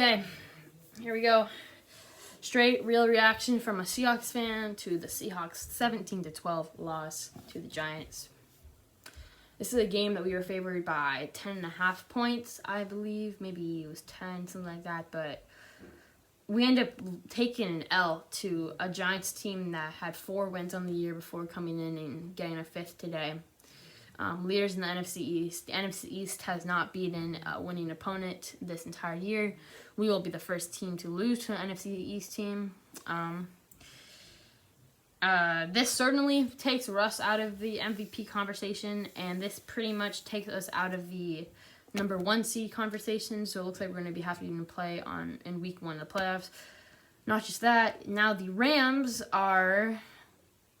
Okay, here we go. Straight real reaction from a Seahawks fan to the Seahawks 17-12 loss to the Giants. This is a game that we were favored by 10.5 points, I believe. Maybe it was 10, something like that. But we ended up taking an L to a Giants team that had 4 wins on the year before coming in and getting a 5th today. Leaders in the NFC East. The NFC East has not beaten a winning opponent this entire year. We will be the first team to lose to an NFC East team. This certainly takes Russ out of the MVP conversation, and this pretty much takes us out of the number 1 seed conversation. So it looks like we're going to be having to play in week 1 of the playoffs. Not just that, now the Rams are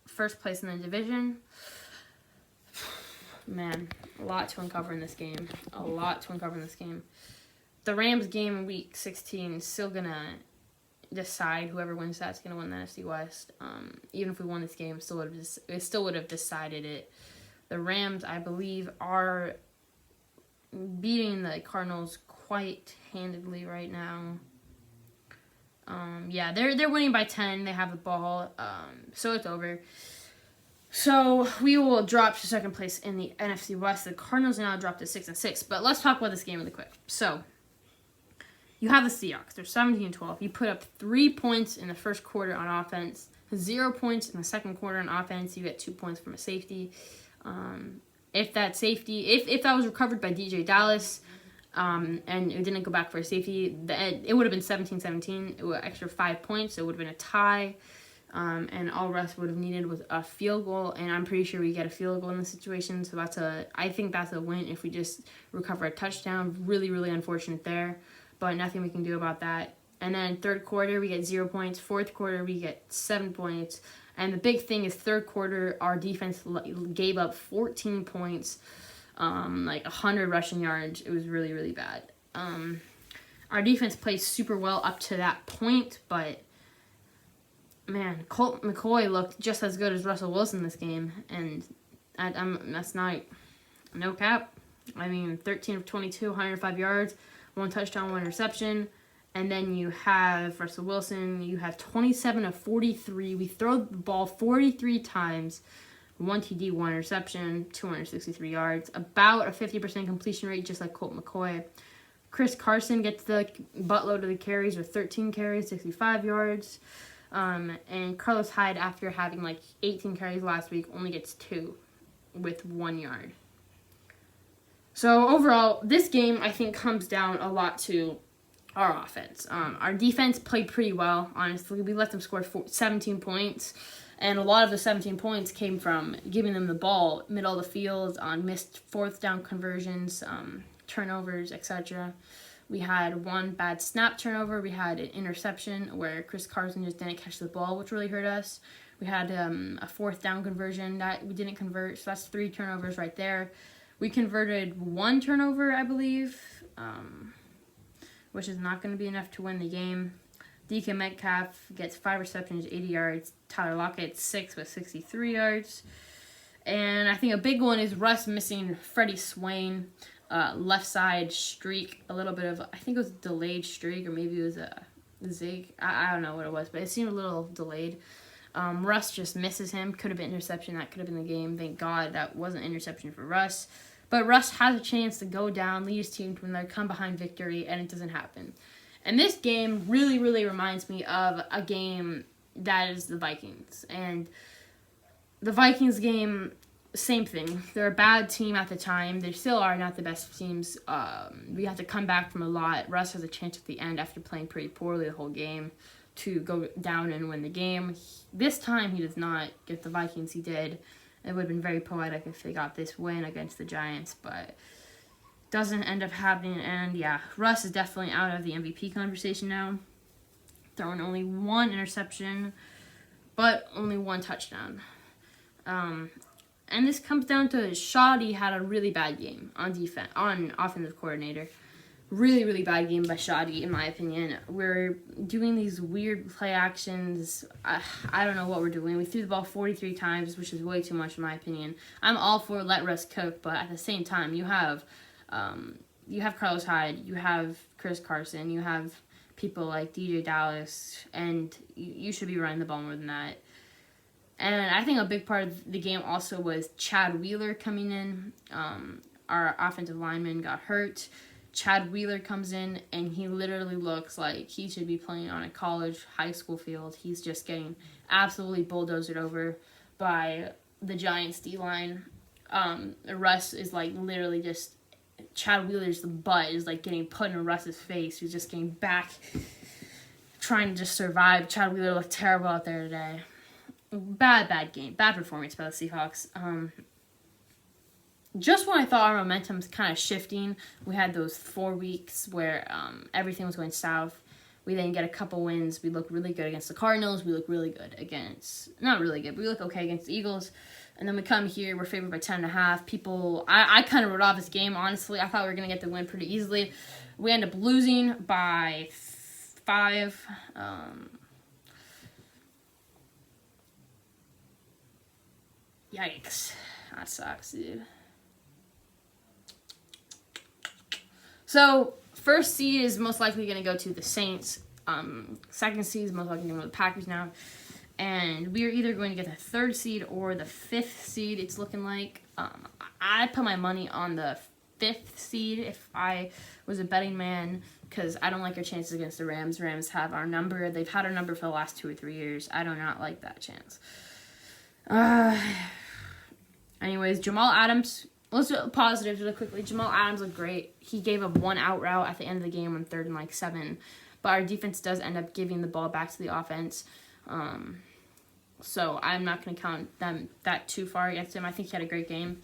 first place in the division. Man, a lot to uncover in this game. The Rams game in week 16 is still going to decide whoever wins that's going to win the NFC West. Even if we won this game, it still would have decided it. The Rams, I believe, are beating the Cardinals quite handedly right now. Yeah, they're winning by 10. They have the ball, so it's over. So we will drop to second place in the NFC West. The Cardinals now dropped to 6-6. But let's talk about this game really quick. So you have the Seahawks. They're 17-12. You put up 3 points in the first quarter on offense, 0 points in the second quarter on offense. You get 2 points from a safety. If that was recovered by DJ Dallas, and it didn't go back for a safety, it would have been 17-17. It would extra 5 points. It would have been a tie. And all Russ would have needed was a field goal, and I'm pretty sure we get a field goal in this situation. So I think that's a win if we just recover a touchdown. Really, really unfortunate there, but nothing we can do about that. And then third quarter we get 0 points. Fourth quarter we get 7 points. And the big thing is third quarter our defense gave up 14 points, like 100 rushing yards. It was really, really bad. Our defense played super well up to that point, but man, Colt McCoy looked just as good as Russell Wilson this game, and that's not no cap. I mean, 13 of 22, 105 yards, 1 touchdown, 1 interception, and then you have Russell Wilson. You have 27 of 43. We throw the ball 43 times, 1 TD, 1 interception, 263 yards, about a 50% completion rate, just like Colt McCoy. Chris Carson gets the buttload of the carries with 13 carries, 65 yards. And Carlos Hyde, after having like 18 carries last week, only gets 2 with 1 yard. So overall, this game I think comes down a lot to our offense. Our defense played pretty well, honestly. We let them score 17 points, and a lot of the 17 points came from giving them the ball middle of the field on missed 4th down conversions, turnovers, etc. We had 1 bad snap turnover. We had an interception where Chris Carson just didn't catch the ball, which really hurt us. We had a 4th down conversion that we didn't convert, so that's 3 turnovers right there. We converted 1 turnover, I believe, which is not going to be enough to win the game. DK Metcalf gets 5 receptions, 80 yards. Tyler Lockett, 6 with 63 yards. And I think a big one is Russ missing Freddie Swain. Left side streak, a little bit of, I think it was a delayed streak, or maybe it was a zig. I don't know what it was, but it seemed a little delayed. Russ just misses him. Could have been interception. That could have been the game. Thank God that wasn't interception for Russ. But Russ has a chance to go down, lead his team when they come behind victory, and it doesn't happen. And this game really, really reminds me of a game that is the Vikings. And the Vikings game, same thing. They're a bad team at the time. They still are not the best teams. We have to come back from a lot. Russ has a chance at the end after playing pretty poorly the whole game to go down and win the game. This time he does not get the Vikings. He did. It would have been very poetic if they got this win against the Giants, but doesn't end up happening. And yeah, Russ is definitely out of the MVP conversation now. Throwing only 1 interception, but only 1 touchdown. And this comes down to Shoddy had a really bad game on defense, on offensive coordinator. Really, really bad game by Shoddy, in my opinion. We're doing these weird play actions. I don't know what we're doing. We threw the ball 43 times, which is way too much, in my opinion. I'm all for let Russ cook, but at the same time, you have Carlos Hyde, you have Chris Carson, you have people like DJ Dallas, and you should be running the ball more than that. And I think a big part of the game also was Chad Wheeler coming in. Our offensive lineman got hurt. Chad Wheeler comes in, and he literally looks like he should be playing on a college, high school field. He's just getting absolutely bulldozed over by the Giants D-line. Russ is like literally just, Chad Wheeler's butt is like getting put in Russ's face. He's just getting back, trying to just survive. Chad Wheeler looked terrible out there today. Bad game. Bad performance by the Seahawks. Just when I thought our momentum's kind of shifting, we had those 4 weeks where everything was going south. We then get a couple wins. We look really good against the Cardinals. We look really good against, not really good, but we look okay against the Eagles. And then we come here, we're favored by 10.5. People, I kind of wrote off this game, honestly. I thought we were going to get the win pretty easily. We end up losing by 5. Yikes. That sucks, dude. So, first seed is most likely going to go to the Saints. Second seed is most likely going to go to the Packers now. And we are either going to get the 3rd seed or the 5th seed, it's looking like. I put my money on the 5th seed if I was a betting man, because I don't like our chances against the Rams. Rams have our number. They've had our number for the last 2 or 3 years. I do not like that chance. Anyways, Jamal Adams. Let's do positives really quickly. Jamal Adams looked great. He gave up 1 out route at the end of the game on 3rd and 7. But our defense does end up giving the ball back to the offense. So I'm not going to count them that too far against him. I think he had a great game.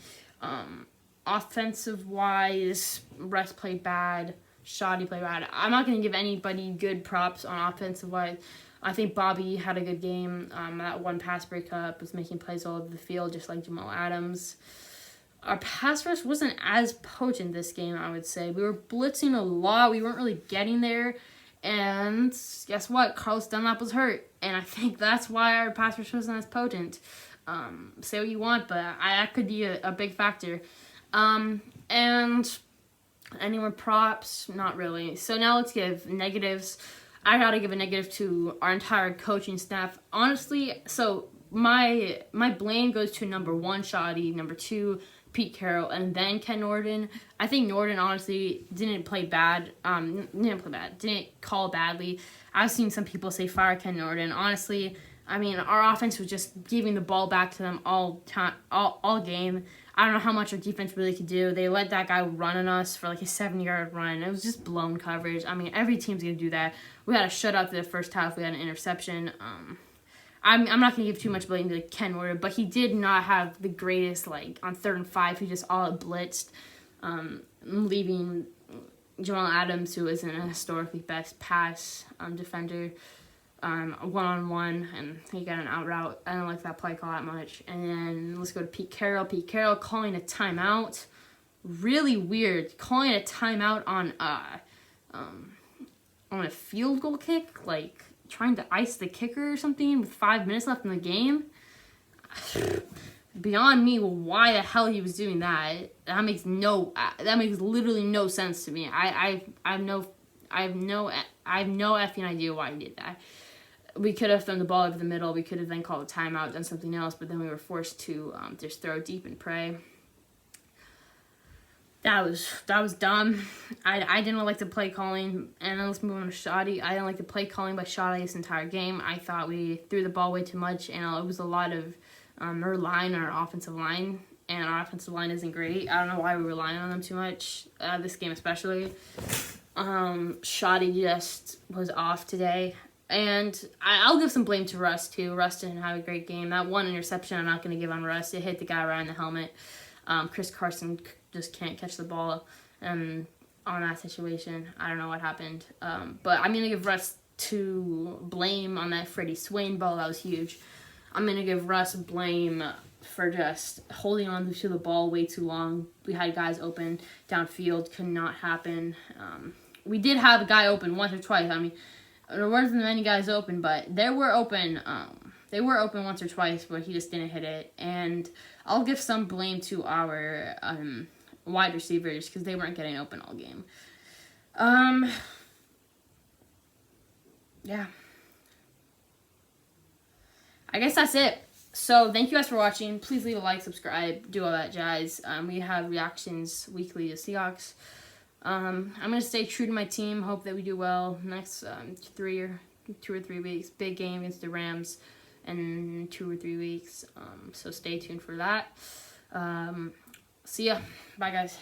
Offensive-wise, Russ played bad. Shoddy played bad. I'm not going to give anybody good props on offensive-wise. I think Bobby had a good game. That one pass breakup was making plays all over the field, just like Jamal Adams. Our pass rush wasn't as potent this game, I would say. We were blitzing a lot. We weren't really getting there. And guess what? Carlos Dunlap was hurt. And I think that's why our pass rush wasn't as potent. Say what you want, but that could be a big factor. And any more props? Not really. So now let's give negatives. I gotta give a negative to our entire coaching staff. Honestly, so my blame goes to number 1, Shoddy, number 2, Pete Carroll, and then Ken Norton. I think Norton honestly didn't play bad. Didn't call badly. I've seen some people say fire Ken Norton. Honestly, I mean, our offense was just giving the ball back to them all game. I don't know how much our defense really could do. They let that guy run on us for like a 7-yard run. It was just blown coverage. I mean, every team's going to do that. We had a shutout to the first half. We had an interception. I'm not going to give too much blame to Ken Norton, but he did not have the greatest, like, on 3rd and 5. He just all blitzed, leaving Jamal Adams, who isn't a historically best pass defender, one-on-one, and he got an out route. I don't like that play call that much. And then let's go to Pete Carroll. Pete Carroll calling a timeout. Really weird. Calling a timeout on a field goal kick, like trying to ice the kicker or something with 5 minutes left in the game. Beyond me, why the hell he was doing that? That makes literally no sense to me. I have no effing idea why he did that. We could have thrown the ball over the middle. We could have then called a timeout, done something else, but then we were forced to just throw deep and pray. That was dumb. I didn't like the play calling. And then let's move on to Shoddy. I didn't like the play calling by Shoddy this entire game. I thought we threw the ball way too much, and it was a lot of relying on our offensive line. And our offensive line isn't great. I don't know why we're relying on them too much, this game especially. Shoddy just was off today. And I'll give some blame to Russ, too. Russ didn't have a great game. That one interception I'm not going to give on Russ. It hit the guy right in the helmet. Chris Carson just can't catch the ball on that situation. I don't know what happened. But I'm going to give Russ to blame on that Freddie Swain ball. That was huge. I'm going to give Russ blame for just holding on to the ball way too long. We had guys open downfield. Could not happen. We did have a guy open once or twice. I mean, there wasn't many guys open, but they were open. They were open once or twice, but he just didn't hit it. And I'll give some blame to our wide receivers because they weren't getting open all game. yeah. I guess that's it. So thank you guys for watching. Please leave a like, subscribe, do all that jazz. We have reactions weekly to Seahawks. I'm gonna stay true to my team. Hope that we do well next 2 or 3 weeks. Big game against the Rams in 2 or 3 weeks. So stay tuned for that. See ya. Bye, guys.